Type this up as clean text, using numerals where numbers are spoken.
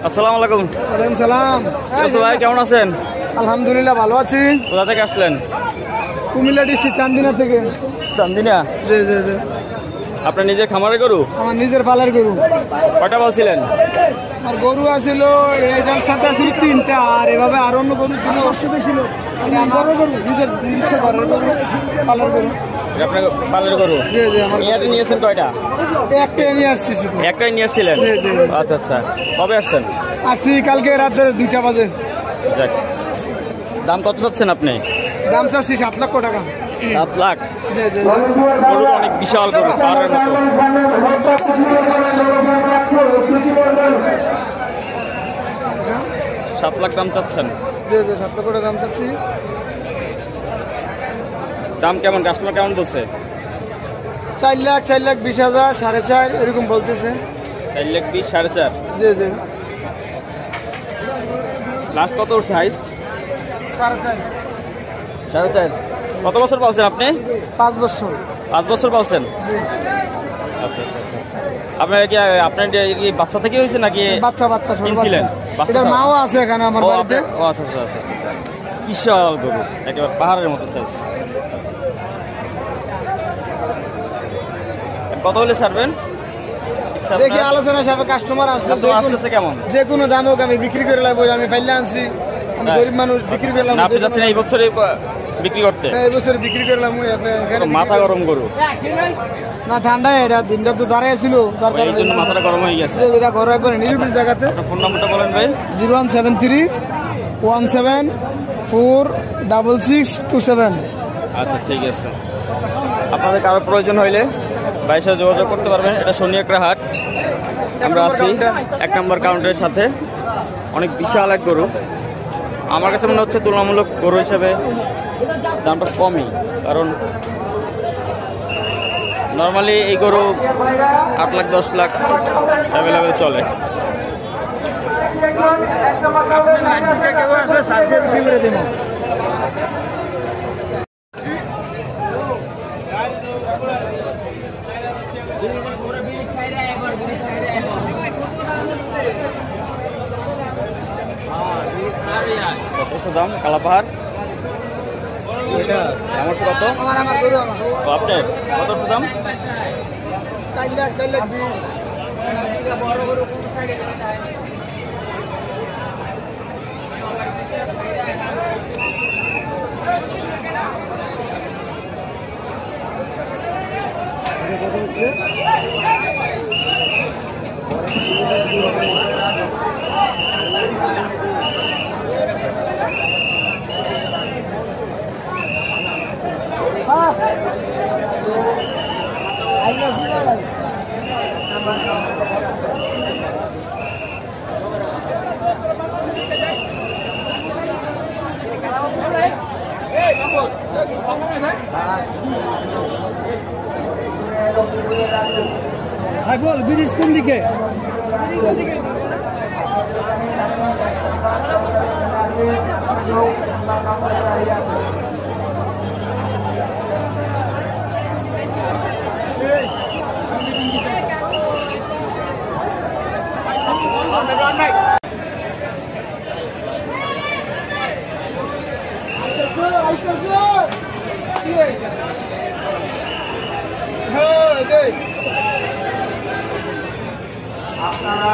আসসালামু আলাইকুম। ওয়ালাইকুম সালাম। ভাই কেমন আছেন? আলহামদুলিল্লাহ ভালো আছি। কোথা থেকে আসলেন? কুমিল্লা ডিস্ট্রিক্ট চান্দিনা থেকে। চান্দিনা? জি জি জি। আপনার নিজের খামারের গরু? আমার নিজের পালার গরু। কয়টা বলছিলেন? আর গরু আছিল এটার সাথে আছিল 3টা, আর এভাবে আর অন্য গরু ছিল 800 ছিল। আমার গরু নিজের নিজস্ব ঘরের গরু, পালার গরু। আপনার পালের গরু? জি জি। আমার ইয়াতে নিয়েছেন কয়টা? একটাই নিয়ে আসছি শুধু। একটাই নিয়ে আসছিলেন? জি জি। আচ্ছা আচ্ছা। কবে আসছেন? আসছি কালকে রাতে 2টা বাজে। যাক, দাম কত চাচ্ছেন আপনি? দাম চাচ্ছি 7 লক্ষ টাকা। 7 লাখ? জি জি। গরু তো অনেক বিশাল গরু, পাহাড়ের মতো। 7 লাখ দাম চাচ্ছেন? জি জি, 7 লক্ষ টাকা দাম চাচ্ছি। দাম কেমন, কাস্টমার কেমন বলছে? 4 লাখ, 4 লাখ 20,000, 4.5 এরকম বলতেছে। 4 লাখ 20, 4.5? জি জি। লাস্ট কত উঠছে হাইস্ট? 4.5। 4.5? কত বছর পালছেন আপনি? 5 বছর। 5 বছর পালছেন? জি। আচ্ছা আচ্ছা আচ্ছা। আপনার কি বাচ্চা থেকে হয়েছে নাকি বাচ্চা বাচ্চা ছোট কিনছিলেন? বাচ্চা। এটার মাও আছে এখানে আমার বাড়িতে। ও আচ্ছা আচ্ছা আচ্ছা। বিশাল গরু, একেবারে পাহাড়ের মতো সাইজ। কত হলে ছাড়বেন? দেখি আলোচনা সাপে কাস্টমার আসলে কেমন যে কোনো দাম হোক আমি বিক্রি করে লাগবো। আমি ফাইলে আনছি, আমি গরিব মানুষ, বিক্রি করলাম। আপনি যাচ্ছেন এই বছরে বিক্রি করতে? এই বছর বিক্রি করলাম। মাথা গরম গরু না, ঠান্ডা এটা দিনটা তো দাঁড়ায় ছিল, তার এই জন্য মাথাটা গরম হয়ে গেছে। এটা ঘরে একবার নিরিবিল জায়গাতে। ফোন নাম্বারটা বলেন ভাই। 0173174627। আচ্ছা ঠিক আছে। আপনাদের কারো প্রয়োজন হইলে ভাইয়ের সাথে যোগাযোগ করতে পারবেন। এটা শনিয়াকড়া হাট, আমরা আছি 1 নম্বর কাউন্টারের সাথে। অনেক বিশাল এক গরু। আমার কাছে মনে হচ্ছে তুলনামূলক গরু হিসেবে দামটা কমই, কারণ নর্মালি এই গরু 8 লাখ 10 লাখ অ্যাভেলেবেল চলে। কত দাম কালা পাহাড়? আমার কত? আমার গরু আপনার কত দাম? 4 লাখ 20। বল ব্রিজ কোন দিকে? আপনারা